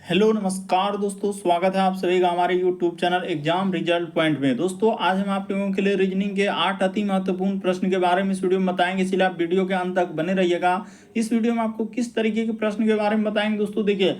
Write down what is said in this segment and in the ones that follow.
Hello नमस्कार दोस्तों, स्वागत है आप सभी का हमारे YouTube channel exam result point में। दोस्तों आज हम आप लोगों के लिए रीजनिंग के 8 अति महत्वपूर्ण प्रश्न के बारे में इस वीडियो में बताएंगे, इसलिए आप वीडियो के अंत तक बने रहिएगा। इस वीडियो में आपको किस तरीके के प्रश्न के बारे में बताएंगे दोस्तों, देखिए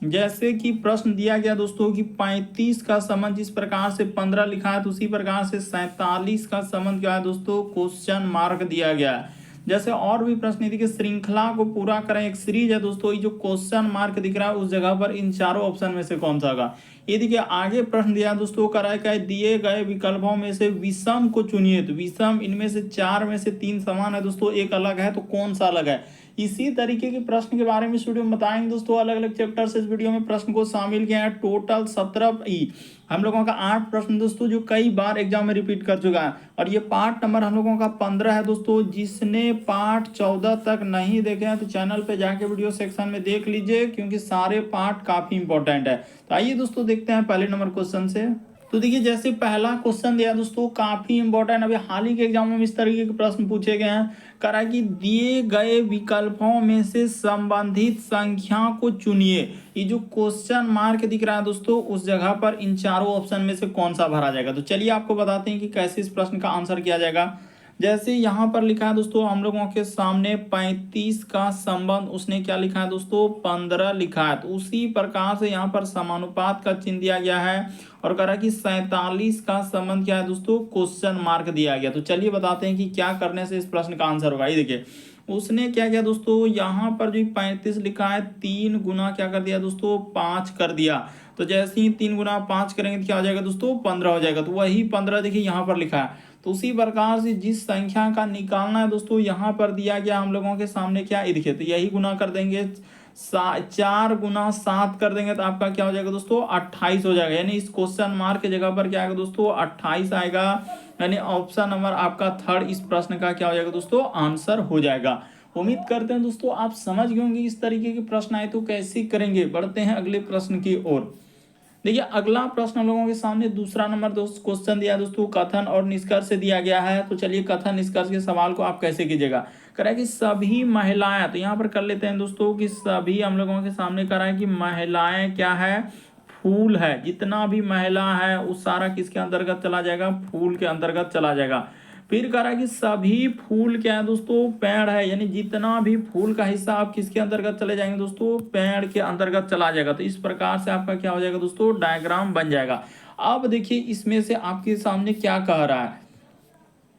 जैसे कि प्रश्न दिया गया दोस्तों कि 35 का संबंध जिस प्रकार से 15 लिखा है, तो उसी प्रकार से 47 का संबंध क्या है दोस्तों, क्वेश्चन मार्क दिया गया है। जैसे और भी प्रश्न देखिए, श्रृंखला को पूरा करें, एक सीरीज है दोस्तों, ये जो क्वेश्चन मार्क दिख रहा है उस जगह पर इन चारों ऑप्शन में से कौन सा होगा। ये देखिए आगे प्रश्न दिया दोस्तों, कराए क्या दिए गए विकल्पों में से विषम को चुनिए। तो विषम इनमें से 4 में से 3 समान है दोस्तों, एक अलग है, तो कौन सा अलग है। इसी तरीके के प्रश्न के बारे में इस वीडियो में बताएंगे दोस्तों। अलग अलग चैप्टर से इस वीडियो में प्रश्न को शामिल किया है। टोटल 17 हम लोगों का 8 प्रश्न दोस्तों, जो कई बार एग्जाम में रिपीट कर चुका है। और ये पार्ट नंबर हम लोगों का 15 है दोस्तों। जिसने पार्ट 14 तक नहीं देखे हैं तो चैनल पे जाके वीडियो सेक्शन में देख लीजिए, क्योंकि सारे पार्ट काफी इंपॉर्टेंट है। तो आइए दोस्तों देखते हैं पहले नंबर क्वेश्चन से। तो देखिए जैसे पहला क्वेश्चन दिया दोस्तों, काफी इंपॉर्टेंट, अभी हाल ही के एग्जामों में इस तरीके के प्रश्न पूछे गए हैं। करा कि दिए गए विकल्पों में से संबंधित संख्या को चुनिए। ये जो क्वेश्चन मार्क दिख रहा है दोस्तों, उस जगह पर इन चारों ऑप्शन में से कौन सा भरा जाएगा। तो चलिए आपको बताते हैं कि कैसे इस प्रश्न का आंसर किया जाएगा। जैसे यहाँ पर लिखा है दोस्तों हम लोगों के सामने 35 का संबंध, उसने क्या लिखा है दोस्तों, 15 लिखा है। तो उसी प्रकार से यहाँ पर समानुपात का चिन्ह दिया गया है और कह रहा है कि 47 का संबंध क्या है दोस्तों, क्वेश्चन मार्क दिया गया। तो चलिए बताते हैं कि क्या करने से इस प्रश्न का आंसर होगा। ये देखिए उसने क्या किया दोस्तों, यहाँ पर जो 35 लिखा है 3 गुना क्या कर दिया दोस्तों, 5 कर दिया। तो जैसे ही 3 गुना 5 करेंगे तो क्या हो जाएगा दोस्तों, 15 हो जाएगा। तो वही 15 देखिए यहाँ पर लिखा है। तो उसी प्रकार से जिस संख्या का निकालना है दोस्तों, यहाँ पर दिया गया हम लोगों के सामने क्या, ये देखिए, तो यही गुना कर देंगे, 4 गुना 7 कर देंगे तो आपका क्या हो जाएगा दोस्तों, 28 हो जाएगा। यानी इस क्वेश्चन मार्क के जगह पर क्या आएगा दोस्तों, 28 आएगा। यानी ऑप्शन नंबर आपका थर्ड इस प्रश्न का क्या हो जाएगा दोस्तों, आंसर हो जाएगा। उम्मीद करते हैं दोस्तों आप समझ गए होंगे इस तरीके के प्रश्न आए तो कैसे करेंगे। बढ़ते हैं अगले प्रश्न की ओर। देखिए अगला प्रश्न हम लोगों के सामने दूसरा नंबर दोस्त क्वेश्चन दिया दोस्तों, कथन और निष्कर्ष से दिया गया है। तो चलिए कथन निष्कर्ष के सवाल को आप कैसे कीजिएगा। कह रहा है कि सभी महिलाएं, तो यहाँ पर कर लेते हैं दोस्तों कि सभी हम लोगों के सामने कह रहा है कि महिलाएं क्या है, फूल है। जितना भी महिला है उस सारा किसके अंतर्गत चला जाएगा, फूल के अंतर्गत चला जाएगा। फिर कह रहा है कि सभी फूल क्या है दोस्तों, पेड़ है। यानी जितना भी फूल का हिस्सा आप किसके अंतर्गत चले जाएंगे दोस्तों, पेड़ के अंतर्गत चला जाएगा। तो इस प्रकार से आपका क्या हो जाएगा दोस्तों, डायग्राम बन जाएगा। अब देखिए इसमें से आपके सामने क्या कह रहा है,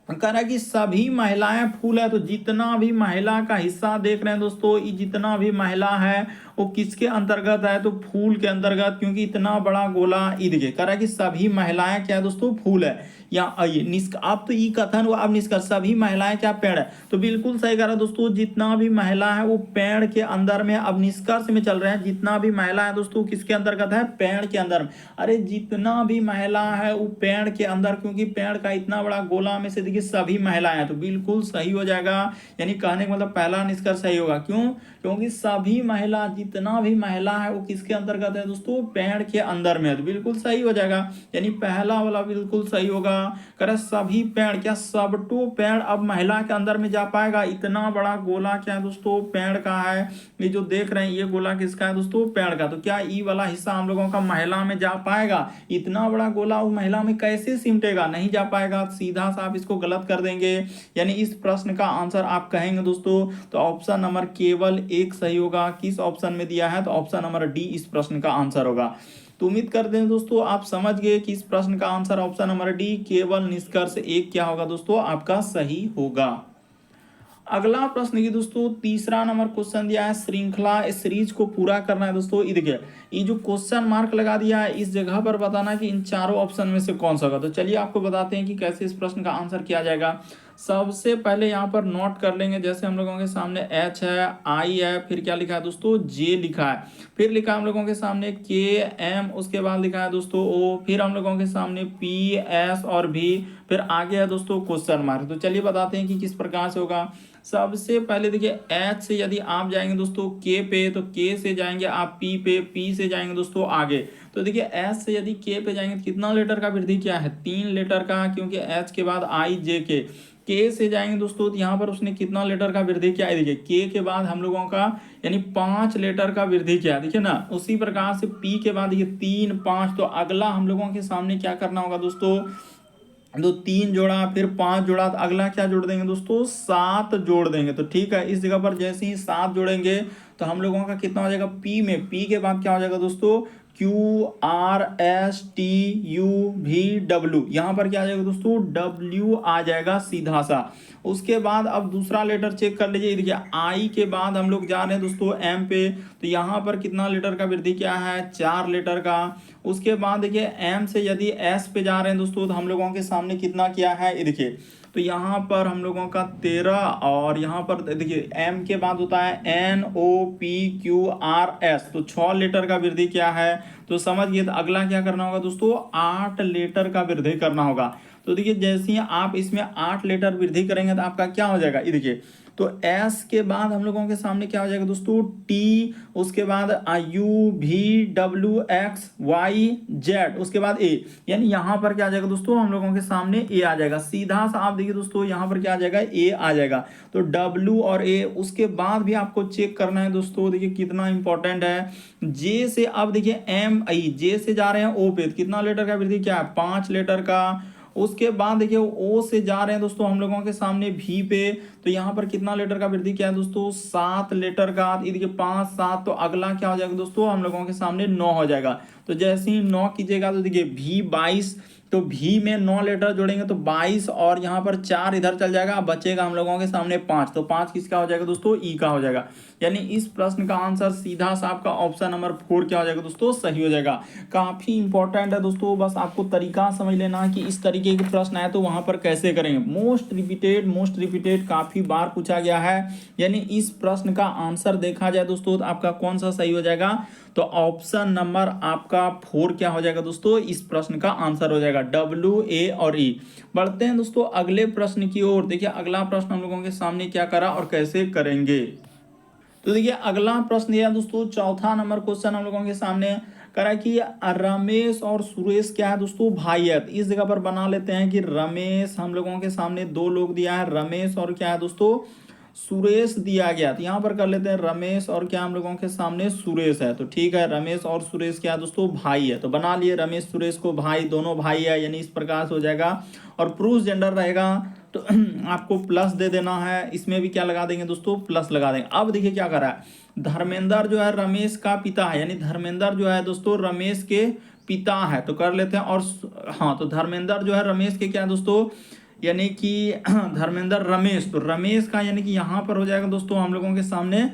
कह रहा है कि सभी महिलाएं फूल है। तो जितना भी महिला का हिस्सा देख रहे हैं दोस्तों, ये जितना भी महिला है वो किसके अंतर्गत है, तो फूल के अंतर्गत, क्योंकि इतना बड़ा गोला ईद के। कह रहा है कि सभी महिलाएं क्या है दोस्तों, फूल है। या अब तो ये कथन हुआ, अब निष्कर्ष, सभी महिलाएं क्या पेड़ है। तो बिल्कुल सही कह रहा है दोस्तों, जितना भी महिला है वो पेड़ के अंदर में। अब निष्कर्ष में चल रहे हैं, जितना भी महिला है दोस्तों किसके अंतर्गत है, पेड़ के अंदर में। अरे जितना भी महिला है वो पेड़ के अंदर, क्योंकि पेड़ का इतना बड़ा गोला में से देखिए सभी महिलाएं हैं, तो बिल्कुल सही हो जाएगा। यानी कहने का मतलब पहला निष्कर्ष सही होगा। क्यों, क्योंकि सभी महिला, जितना भी महिला है वो किसके अंतर्गत है दोस्तों, पेड़ के अंदर में है, तो बिल्कुल सही हो जाएगा। यानी पहला वाला बिल्कुल सही होगा। करे सभी पेड़, क्या सबटू पेड़ अब महिला के अंदर में जा पाएगा। इतना बड़ा गोला क्या है दोस्तों, पेड़ का है। ये जो देख रहे हैं ये गोला किसका है दोस्तों, पेड़ का। तो क्या ई वाला हिस्सा हम लोगों का महिला में जा पाएगा। इतना बड़ा गोला वो महिला में कैसे सिमटेगा, नहीं जा पाएगा। सीधा सा आप इसको गलत कर देंगे। यानी इस प्रश्न का आंसर आप कहेंगे दोस्तों, तो ऑप्शन नंबर केवल एक सही होगा। किस ऑप्शन में दिया है, तो ऑप्शन नंबर डी इस प्रश्न का आंसर होगा। तो उम्मीद करते हैं दोस्तों आप समझ गए कि इस प्रश्न का आंसर ऑप्शन नंबर डी केवल निष्कर्ष एक क्या होगा दोस्तों, आपका सही होगा। अगला प्रश्न की दोस्तों तीसरा नंबर क्वेश्चन दिया है, श्रृंखला सीरीज को पूरा करना है दोस्तों। देखिए ये जो क्वेश्चन मार्क लगा दिया है इस जगह पर बताना कि इन चारों ऑप्शन में से कौन सा होगा। तो चलिए आपको बताते हैं कि कैसे इस प्रश्न का आंसर किया जाएगा। सबसे पहले यहाँ पर नोट कर लेंगे, जैसे हम लोगों के सामने एच है, आई है, फिर क्या लिखा है दोस्तों, जे लिखा है, फिर लिखा है हम लोगों के सामने के एम, उसके बाद लिखा है दोस्तों ओ, फिर हम लोगों के सामने पी एस और भी, फिर आगे है दोस्तों क्वेश्चन मार्क। तो चलिए बताते हैं कि किस प्रकार से होगा। सबसे पहले देखिए एच से यदि आप जाएंगे दोस्तों के पे, तो के से जाएंगे आप पी पे, पी से जाएंगे दोस्तों आगे। तो देखिए एच से यदि के पे जाएंगे तो कितना लेटर का वृद्धि क्या है, 3 लेटर का, क्योंकि एच के बाद आई जे के। के से जाएंगे दोस्तों तो यहाँ पर उसने कितना लेटर का वृद्धि किया है, देखिए के के बाद हम लोगों का यानी 5 लेटर का वृद्धि किया, देखिए ना। उसी प्रकार से पी के बाद ये 3 5, तो अगला हम लोगों के सामने क्या करना होगा दोस्तों, तो 3 जोड़ा फिर 5 जोड़ा, तो अगला क्या जोड़ देंगे दोस्तों, 7 जोड़ देंगे। तो ठीक है, इस जगह पर जैसे ही 7 जोड़ेंगे तो हम लोगों का कितना हो जाएगा, पी में पी के बाद क्या हो जाएगा दोस्तों, Q R S T U V W, यहाँ पर क्या आ जाएगा दोस्तों, डब्ल्यू आ जाएगा सीधा सा। उसके बाद अब दूसरा लेटर चेक कर लीजिए, देखिए आई के बाद हम लोग जा रहे हैं दोस्तों एम पे, तो यहाँ पर कितना लेटर का वृद्धि क्या है, 4 लेटर का। उसके बाद देखिए एम से यदि एस पे जा रहे हैं दोस्तों तो हम लोगों के सामने कितना किया है, ये देखिए तो यहाँ पर हम लोगों का 13, और यहाँ पर देखिए एम के बाद होता है N O P Q R S, तो 6 लेटर का वृद्धि क्या है, तो समझ गए। तो अगला क्या करना होगा दोस्तों, 8 लेटर का वृद्धि करना होगा। तो देखिए जैसे ही आप इसमें 8 लेटर वृद्धि करेंगे तो आपका क्या हो जाएगा, ये देखिए तो एस के बाद हम लोगों के सामने क्या हो जाएगा दोस्तों, टी, उसके बाद U V W X Y Z, उसके बाद ए, यानी यहाँ पर क्या आ जाएगा दोस्तों, हम लोगों के सामने ए आ जाएगा सीधा सा। आप देखिए दोस्तों यहाँ पर क्या आ जाएगा, ए आ जाएगा। तो डब्ल्यू और ए, उसके बाद भी आपको चेक करना है दोस्तों, देखिए कितना इंपॉर्टेंट है। जे से अब देखिए एम आई, जे से जा रहे हैं ओ पे, कितना लेटर का वृद्धि क्या है, 5 लेटर का। उसके बाद देखिए ओ से जा रहे हैं दोस्तों हम लोगों के सामने भी पे, तो यहाँ पर कितना लेटर का वृद्धि क्या है दोस्तों, 7 लेटर का। ये देखिए 5 7, तो अगला क्या हो जाएगा दोस्तों, हम लोगों के सामने 9 हो जाएगा। तो जैसे ही 9 कीजिएगा तो देखिए भी 22, तो भी में 9 लेटर जोड़ेंगे तो 22, और यहाँ पर 4 इधर चल जाएगा, अब बचेगा हम लोगों के सामने 5, तो 5 किसका हो जाएगा दोस्तों, ई का हो जाएगा। यानी इस प्रश्न का आंसर सीधा सा आपका ऑप्शन नंबर 4 क्या हो जाएगा दोस्तों, सही हो जाएगा। काफी इंपॉर्टेंट है दोस्तों, बस आपको तरीका समझ लेना कि इस तरीके के प्रश्न आए तो वहां पर कैसे करेंगे। मोस्ट रिपीटेड काफी बार पूछा गया है, यानी इस प्रश्न का आंसर देखा जाए दोस्तों तो आपका कौन सा सही हो जाएगा, तो ऑप्शन नंबर आपका 4 क्या हो जाएगा दोस्तों, इस प्रश्न का आंसर हो जाएगा, डब्ल्यू ए और ई। बढ़ते हैं दोस्तों अगले प्रश्न की ओर। देखिए अगला प्रश्न हम लोगों के सामने क्या करा और कैसे करेंगे। तो देखिए अगला प्रश्न यह दोस्तों, चौथा नंबर क्वेश्चन हम लोगों के सामने करा कि रमेश और सुरेश क्या है दोस्तों, भाई है। तो इस जगह पर बना लेते हैं कि रमेश, हम लोगों के सामने 2 लोग दिया है, रमेश और क्या है दोस्तों, सुरेश दिया गया। तो यहाँ पर कर लेते हैं रमेश और क्या हम लोगों के सामने सुरेश है। तो ठीक है, रमेश और सुरेश क्या है दोस्तों, भाई है। तो बना लिए रमेश सुरेश को भाई, दोनों भाई है, यानी इस प्रकार से हो जाएगा। और पुरुष जेंडर रहेगा तो आपको प्लस दे देना है, इसमें भी क्या लगा देंगे दोस्तों, प्लस लगा देंगे। अब देखिए क्या कर रहा है, धर्मेंद्र जो है रमेश का पिता है, यानी धर्मेंद्र जो है दोस्तों रमेश के पिता है, तो कर लेते हैं। और हाँ, तो धर्मेंद्र जो है रमेश के क्या है दोस्तों, यानी कि धर्मेंद्र रमेश, तो रमेश का यानी कि यहाँ पर हो जाएगा दोस्तों हम लोगों के सामने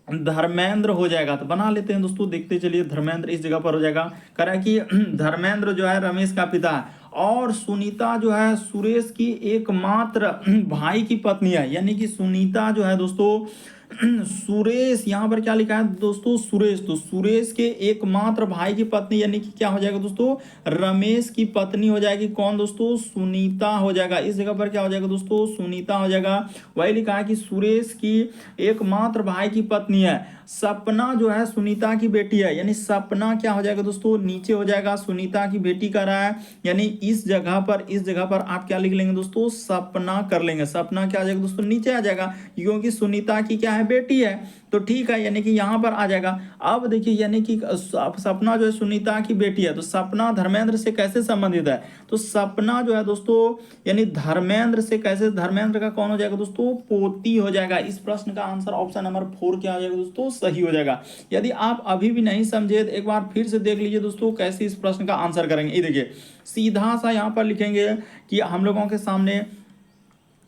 धर्मेंद्र हो जाएगा। तो बना लेते हैं दोस्तों, देखते चलिए, धर्मेंद्र इस जगह पर हो जाएगा। करा कि धर्मेंद्र जो है रमेश का पिता है, और सुनीता जो है सुरेश की एकमात्र भाई की पत्नी है, यानी कि सुनीता जो है दोस्तों सुरेश, यहाँ पर क्या लिखा है दोस्तों, सुरेश, तो सुरेश के एकमात्र भाई की पत्नी, यानी कि क्या हो जाएगा दोस्तों, रमेश की पत्नी हो जाएगी कौन दोस्तों, सुनीता हो जाएगा। इस जगह पर क्या हो जाएगा दोस्तों, सुनीता हो जाएगा। वही लिखा है कि सुरेश की एकमात्र भाई की पत्नी है। सपना जो है सुनीता की बेटी है, यानी सपना क्या हो जाएगा दोस्तों, नीचे हो जाएगा, सुनीता की बेटी कर रहा है, यानी इस जगह पर आप क्या लिख लेंगे दोस्तों, सपना कर लेंगे। सपना क्या आ जाएगा दोस्तों, नीचे आ जाएगा, क्योंकि सुनीता की क्या है, बेटी है। तो ठीक है, यानी कि यहाँ पर आ जाएगा। अब देखिए, यानी कि सपना जो है सुनीता की बेटी है, तो सपना धर्मेंद्र से कैसे संबंधित है, तो सपना जो है दोस्तों यानी धर्मेंद्र से कैसे, धर्मेंद्र का कौन हो जाएगा दोस्तों, पोती हो जाएगा। इस प्रश्न का आंसर ऑप्शन नंबर 4 क्या हो जाएगा दोस्तों, सही हो जाएगा। यदि आप अभी भी नहीं समझे तो एक बार फिर से देख लीजिए दोस्तों कैसे इस प्रश्न का आंसर करेंगे। ये देखिए सीधा सा यहाँ पर लिखेंगे कि हम लोगों के सामने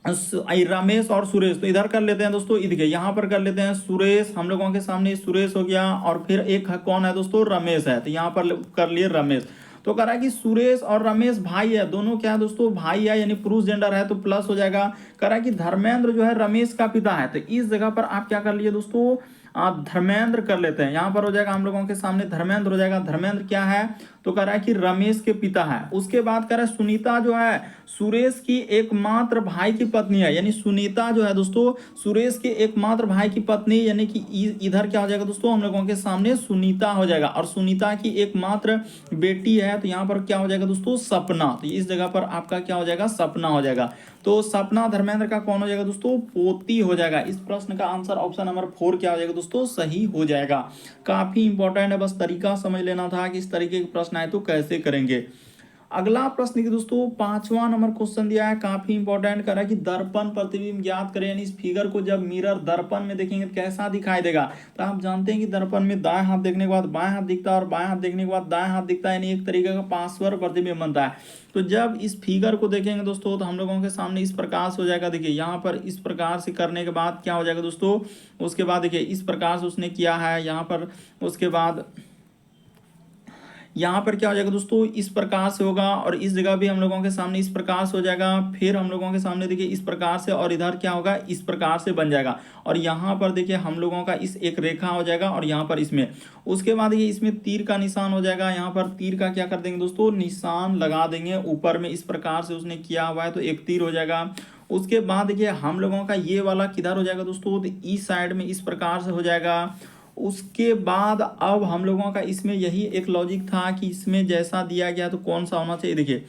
रमेश और सुरेश, तो इधर कर लेते हैं दोस्तों, देखिए यहाँ पर कर लेते हैं सुरेश, हम लोगों के सामने सुरेश हो गया, और फिर एक कौन है दोस्तों, रमेश है, तो यहाँ पर कर लिए रमेश। तो कह रहा है कि सुरेश और रमेश भाई है, दोनों क्या है दोस्तों, भाई है, यानी पुरुष जेंडर है, तो प्लस हो जाएगा। कह रहा है कि धर्मेंद्र जो है रमेश का पिता है, तो इस जगह पर आप क्या कर लिए दोस्तों, धर्मेंद्र कर लेते हैं। यहाँ पर हो जाएगा हम लोगों के सामने धर्मेंद्र हो जाएगा। धर्मेंद्र क्या है, तो कह रहा है कि रमेश के पिता है। उसके बाद कह रहा है सुनीता जो है सुरेश की एकमात्र भाई की पत्नी है, यानी सुनीता जो है दोस्तों सुरेश के एकमात्र भाई की पत्नी, यानी कि इधर क्या हो जाएगा दोस्तों, हम लोगों के सामने सुनीता हो जाएगा। और सुनीता की एकमात्र बेटी है, तो यहाँ पर क्या हो जाएगा दोस्तों, सपना, तो इस जगह पर आपका क्या हो जाएगा, सपना हो जाएगा। तो सपना धर्मेंद्र का कौन हो जाएगा दोस्तों, पोती हो जाएगा। इस प्रश्न का आंसर ऑप्शन नंबर 4 क्या हो जाएगा दोस्तों, सही हो जाएगा। काफी इंपॉर्टेंट है, बस तरीका समझ लेना था कि इस तरीके के प्रश्न आए तो कैसे करेंगे। अगला प्रश्न की दोस्तों 5वां नंबर क्वेश्चन दिया है, काफी इंपॉर्टेंट कर रहा है कि दर्पण प्रतिबिंब ज्ञात करें, यानी इस फिगर को जब मिरर दर्पण में देखेंगे तो कैसा दिखाई देगा। तो आप जानते हैं कि दर्पण में दाएं हाथ देखने के बाद बाएं हाथ दिखता है और बाएं हाथ देखने के बाद दाएं हाथ दिखता है, यानी एक तरीके का पार्श्व प्रतिबिंब बनता है। तो जब इस फिगर को देखेंगे दोस्तों तो हम लोगों के सामने इस प्रकार से हो जाएगा। देखिए यहाँ पर इस प्रकार से करने के बाद क्या हो जाएगा दोस्तों, उसके बाद देखिए इस प्रकार से उसने किया है यहाँ पर, उसके बाद यहाँ पर क्या हो जाएगा दोस्तों, इस प्रकार से होगा और इस जगह भी हम लोगों के सामने इस प्रकार से हो जाएगा। फिर हम लोगों के सामने देखिए इस प्रकार से, और इधर क्या होगा, इस प्रकार से बन जाएगा। और यहाँ पर देखिए हम लोगों का इस एक रेखा हो जाएगा और यहाँ पर इसमें, उसके बाद देखिए इसमें तीर का निशान हो जाएगा। यहाँ पर तीर का क्या कर देंगे दोस्तों, निशान लगा देंगे ऊपर में, इस प्रकार से उसने किया हुआ है तो एक तीर हो जाएगा। उसके बाद देखिए हम लोगों का ये वाला किधर हो जाएगा दोस्तों, तो इस साइड में इस प्रकार से हो जाएगा। उसके बाद अब हम लोगों का इसमें यही एक लॉजिक था कि इसमें जैसा दिया गया तो कौन सा होना चाहिए। देखिए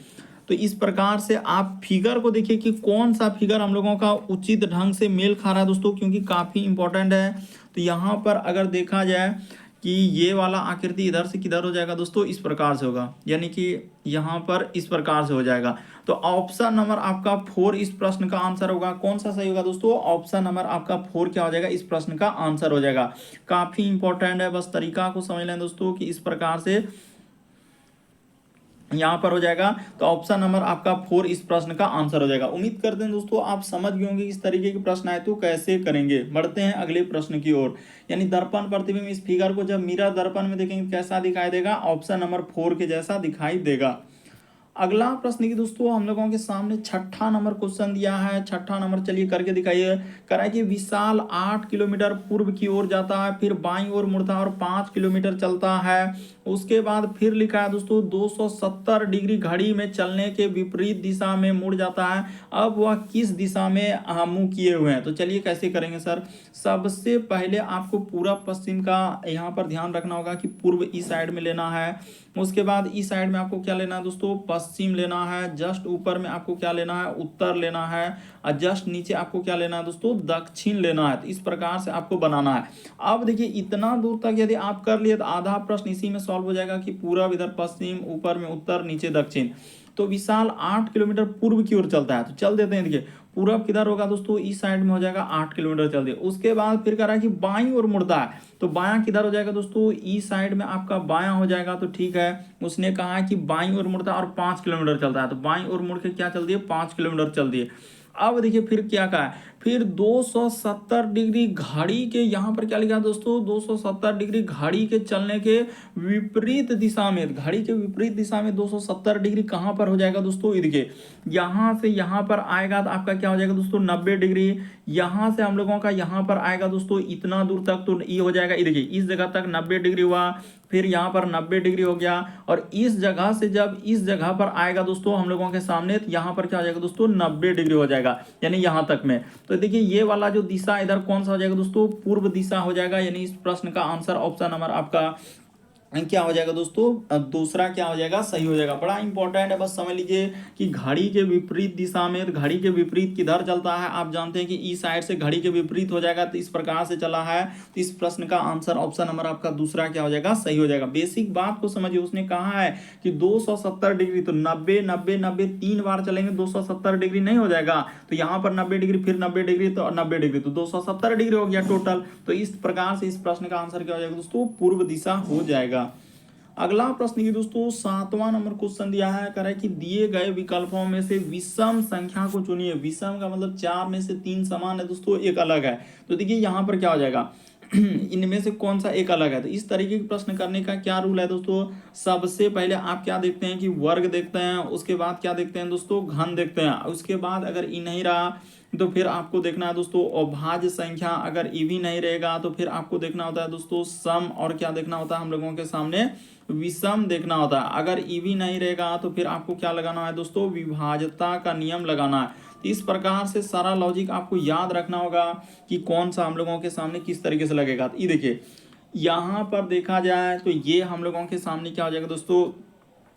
तो इस प्रकार से आप फिगर को देखिए कि कौन सा फिगर हम लोगों का उचित ढंग से मेल खा रहा है दोस्तों, क्योंकि काफ़ी इंपॉर्टेंट है। तो यहाँ पर अगर देखा जाए कि ये वाला आकृति इधर से किधर हो जाएगा दोस्तों, इस प्रकार से होगा, यानी कि यहाँ पर इस प्रकार से हो जाएगा। तो ऑप्शन नंबर आपका 4 इस प्रश्न का आंसर होगा। कौन सा सही होगा दोस्तों, ऑप्शन नंबर आपका 4 क्या हो जाएगा, इस प्रश्न का आंसर हो जाएगा। काफी इंपॉर्टेंट है, बस तरीका को समझ लें दोस्तों कि इस प्रकार से यहाँ पर हो जाएगा। तो ऑप्शन नंबर आपका 4 इस प्रश्न का आंसर हो जाएगा। उम्मीद करते हैं दोस्तों आप समझ गए होंगे इस तरीके के प्रश्न आए तो कैसे करेंगे। बढ़ते हैं अगले प्रश्न की ओर, यानी दर्पण प्रतिबिंब इस फिगर को जब मिरर दर्पण में देखेंगे कैसा दिखाई देगा, ऑप्शन नंबर 4 के जैसा दिखाई देगा। अगला प्रश्न की दोस्तों हम लोगों के सामने छठा नंबर क्वेश्चन दिया है। छठा नंबर चलिए करके दिखाइए। कह रहा है कि विशाल 8 किलोमीटर पूर्व की ओर जाता है, फिर बाईं ओर मुड़ता है और 5 किलोमीटर चलता है। उसके बाद फिर लिखा है दोस्तों 270 डिग्री घड़ी में चलने के विपरीत दिशा में मुड़ जाता है। अब वह किस दिशा में मुंह किए हुए हैं। तो चलिए कैसे करेंगे सर। सबसे पहले आपको पूरब पश्चिम का यहाँ पर ध्यान रखना होगा कि पूर्व इस साइड में लेना है। उसके बाद इस साइड में आपको क्या लेना है दोस्तों, पश्चिम लेना है। जस्ट ऊपर में आपको क्या लेना है, उत्तर लेना है। और जस्ट नीचे आपको क्या लेना है दोस्तों, दक्षिण लेना है। तो इस प्रकार से आपको बनाना है। अब देखिए इतना दूर तक यदि आप कर लिए तो आधा प्रश्न इसी में सॉल्व हो जाएगा कि पूरब, इधर पश्चिम, ऊपर में उत्तर, नीचे दक्षिण। तो विशाल 8 किलोमीटर पूर्व की ओर चलता है, तो चल देते हैं। देखिए पूरब किधर होगा दोस्तों, इस साइड में हो जाएगा, 8 किलोमीटर चल दिया। उसके बाद फिर कह रहा है कि बाईं ओर मुड़ता है, तो बायां किधर हो जाएगा दोस्तों, इस साइड में आपका बायां हो जाएगा। तो ठीक है, उसने कहा है कि बाईं ओर मुड़ता है और 5 किलोमीटर चलता है, तो बाईं ओर मुड़ के क्या चल दिए, 5 किलोमीटर चल दिए। अब देखिए फिर क्या कहा है, फिर 270 डिग्री घड़ी के, यहाँ पर क्या लिखा है दोस्तों, 270 डिग्री घड़ी के चलने के विपरीत दिशा में, घड़ी के विपरीत दिशा में 270 डिग्री कहाँ पर हो जाएगा दोस्तों, देखिए यहाँ से यहाँ पर आएगा तो आपका क्या हो जाएगा दोस्तों, 90 डिग्री। यहाँ से हम लोगों का यहाँ पर आएगा दोस्तों इतना दूर तक, तो ये हो जाएगा, ये देखिए इस जगह तक 90 डिग्री हुआ, फिर यहाँ पर 90 डिग्री हो गया। और इस जगह से जब इस जगह पर आएगा दोस्तों हम लोगों के सामने, तो यहाँ पर क्या हो जाएगा दोस्तों, 90 डिग्री हो जाएगा, यानी यहाँ तक में। तो देखिए ये वाला जो दिशा इधर कौन सा हो जाएगा दोस्तों, पूर्व दिशा हो जाएगा। यानी इस प्रश्न का आंसर ऑप्शन नंबर आपका क्या हो जाएगा दोस्तों, दूसरा क्या हो जाएगा, सही हो जाएगा। बड़ा इंपॉर्टेंट है, बस समझ लीजिए कि घड़ी के विपरीत दिशा में, तो घड़ी के विपरीत किधर चलता है, आप जानते हैं कि इस साइड से घड़ी के विपरीत हो जाएगा, तो इस प्रकार से चला है। तो इस प्रश्न का आंसर ऑप्शन नंबर आपका दूसरा क्या हो जाएगा, सही हो जाएगा। बेसिक बात को समझिए, उसने कहा है कि 270 डिग्री, तो 90 90 90 3 बार चलेंगे 270 डिग्री नहीं हो जाएगा, तो यहाँ पर 90 डिग्री, फिर 90 डिग्री, तो 90 डिग्री, तो 270 डिग्री हो गया टोटल। तो इस प्रकार से इस प्रश्न का आंसर क्या हो जाएगा दोस्तों, पूर्व दिशा हो जाएगा। अगला प्रश्न की दोस्तों 7वां नंबर क्वेश्चन दिया है। कह रहा है कि दिए गए विकल्पों में से विषम संख्या को चुनिए। विषम का मतलब 4 में से 3 समान है दोस्तों, एक अलग है। तो देखिए यहाँ पर क्या हो जाएगा इनमें से कौन सा एक अलग है। तो इस तरीके के प्रश्न करने का क्या रूल है दोस्तों, सबसे पहले आप क्या देखते हैं कि वर्ग देखते हैं, उसके बाद क्या देखते हैं दोस्तों, घन देखते हैं। उसके बाद अगर ई नहीं रहा तो फिर आपको देखना है दोस्तों अभाज्य संख्या। अगर ई भी नहीं रहेगा तो फिर आपको देखना होता है दोस्तों सम, और क्या देखना होता है हम लोगों के सामने, विषम देखना होता है। अगर ई भी नहीं रहेगा तो फिर आपको क्या लगाना है दोस्तों, विभाज्यता का नियम लगाना है। इस प्रकार से सारा लॉजिक आपको याद रखना होगा कि कौन सा हम लोगों के सामने किस तरीके से लगेगा। तो ये देखिए यहाँ पर देखा जाए तो ये हम लोगों के सामने क्या हो जाएगा दोस्तों,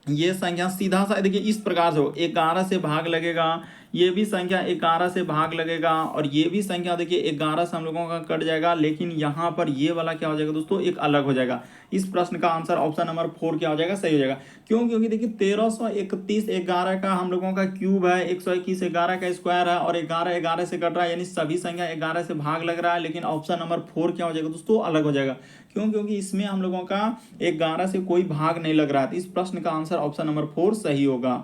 ये संख्या सीधा सा देखिए इस प्रकार से हो, 11 से भाग लगेगा, ये भी संख्या 11 से भाग लगेगा, और ये भी संख्या देखिए 11 से हम लोगों का कट जाएगा, लेकिन यहाँ पर ये वाला क्या हो जाएगा दोस्तों, एक अलग हो जाएगा। इस प्रश्न का आंसर ऑप्शन नंबर 4 क्या हो जाएगा, सही हो जाएगा। क्यों? क्योंकि देखिए 1331 11 का हम लोगों का क्यूब है, 121 11 का स्क्वायर है, और 11 11 से कट रहा है, यानी सभी संख्या 11 से भाग लग रहा है, लेकिन ऑप्शन नंबर 4 क्या हो जाएगा दोस्तों, अलग हो जाएगा। क्यों? क्योंकि इसमें हम लोगों का 11 से कोई भाग नहीं लग रहा है। तो इस प्रश्न का आंसर ऑप्शन नंबर 4 सही होगा।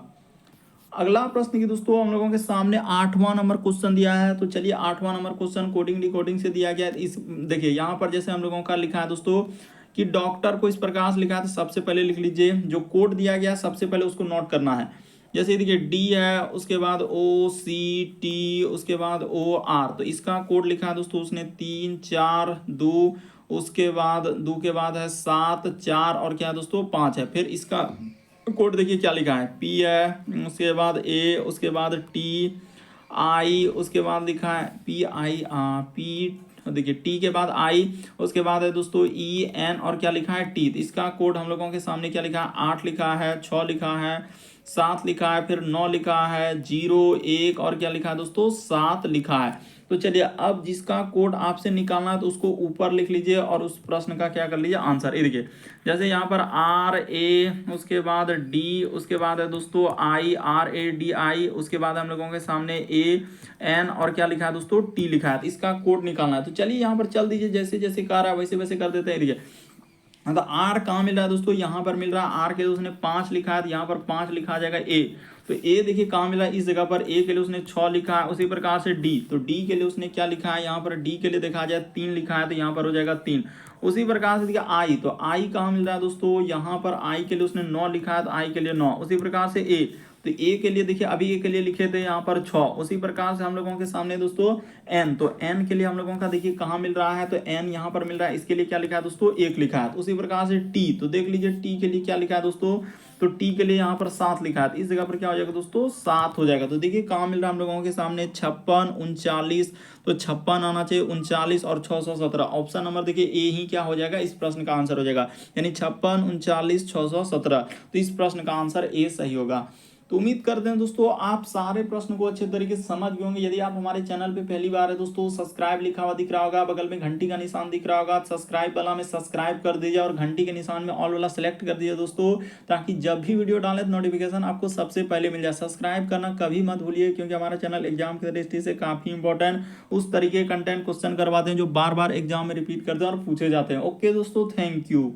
अगला प्रश्न की दोस्तों हम लोगों के सामने 8वां नंबर क्वेश्चन दिया है। तो चलिए 8वां नंबर क्वेश्चन कोडिंग डिकोडिंग से दिया गया है। इस देखिए यहाँ पर जैसे हम लोगों का लिखा है दोस्तों कि डॉक्टर को इस प्रकार से लिखा है, तो सबसे पहले लिख लीजिए जो कोड दिया गया सबसे पहले उसको नोट करना है। जैसे देखिए डी है, उसके बाद ओ सी टी, उसके बाद ओ आर, तो इसका कोड लिखा है दोस्तों उसने 3 4 2, उसके बाद 2 के बाद है 7 4, और क्या है दोस्तों 5 है। फिर इसका कोड देखिए क्या लिखा है, पी है, उसके बाद ए, उसके बाद टी आई, उसके बाद लिखा है पी आई पी, देखिए टी के बाद आई, उसके बाद है दोस्तों ई एन, और क्या लिखा है टी। तो इसका कोड हम लोगों के सामने क्या लिखा है, 8 लिखा है, 6 लिखा है, 7 लिखा है, फिर 9 लिखा है, 0 1, और क्या लिखा है दोस्तों 7 लिखा है। तो चलिए अब जिसका कोड आपसे निकालना है तो उसको ऊपर लिख लीजिए, और उस प्रश्न का क्या कर लीजिए आंसर। ये देखिए जैसे यहाँ पर आर ए, उसके बाद डी, उसके बाद है दोस्तों आई, आर ए डी आई, उसके बाद हम लोगों के सामने ए एन, और क्या लिखा है दोस्तों टी लिखा है। तो इसका कोड निकालना है। तो चलिए यहाँ पर चल दीजिए, जैसे जैसे कर रहा है वैसे वैसे कर देते हैं। देखिए हाँ, तो आर कहाँ मिल रहा है दोस्तों, यहाँ पर मिल रहा है। आर के लिए उसने 5 लिखा है, तो यहाँ पर 5 लिखा जाएगा ए। तो ए देखिए कहाँ मिला है, इस जगह पर। ए के लिए उसने 6 लिखा है। उसी प्रकार से डी, तो डी के लिए उसने क्या लिखा है, यहाँ पर डी के लिए देखा जाए 3 लिखा है, तो यहाँ पर हो जाएगा 3। उसी प्रकार से देखिए आई, तो आई कहाँ मिल रहा है दोस्तों, यहाँ पर आई के लिए उसने 9 लिखा है, तो आई के लिए 9। उसी प्रकार से ए, तो ए के लिए देखिए अभी ए के लिए लिखे थे यहाँ पर 6। उसी प्रकार से हम लोगों के सामने दोस्तों एन, तो एन के लिए हम लोगों का देखिए कहाँ मिल रहा है, तो एन यहाँ पर मिल रहा है। इसके लिए क्या लिखा है दोस्तों 1 लिखा है। तो उसी प्रकार से टी, तो देख लीजिए टी के लिए क्या लिखा है दोस्तों, तो टी के लिए यहाँ पर 7 लिखा है। तो इस जगह पर क्या हो जाएगा दोस्तों 7 हो जाएगा। तो देखिए कहाँ मिल रहा है हम लोगों के सामने 56 39, तो 56 आना चाहिए, 39 और 617। ऑप्शन नंबर देखिए ए ही क्या हो जाएगा, इस प्रश्न का आंसर हो जाएगा, यानी 56 39 617। तो इस प्रश्न का आंसर ए सही होगा। तो उम्मीद करते हैं दोस्तों आप सारे प्रश्न को अच्छे तरीके से समझ गए होंगे। यदि आप हमारे चैनल पे पहली बार है दोस्तों, सब्सक्राइब लिखा हुआ दिख रहा होगा, बगल में घंटी का निशान दिख रहा होगा, सब्सक्राइब वाला में सब्सक्राइब कर दीजिए, और घंटी के निशान में ऑल वाला सेलेक्ट कर दीजिए दोस्तों, ताकि जब भी वीडियो डालें तो नोटिफिकेशन आपको सबसे पहले मिल जाए। सब्सक्राइब करना कभी मत भूलिए, क्योंकि हमारा चैनल एग्जाम की दृष्टि से काफी इंपॉर्टेंट उस तरीके कंटेंट क्वेश्चन करवाते हैं जो बार बार एग्जाम में रिपीट करते हैं और पूछे जाते हैं। ओके दोस्तों, थैंक यू।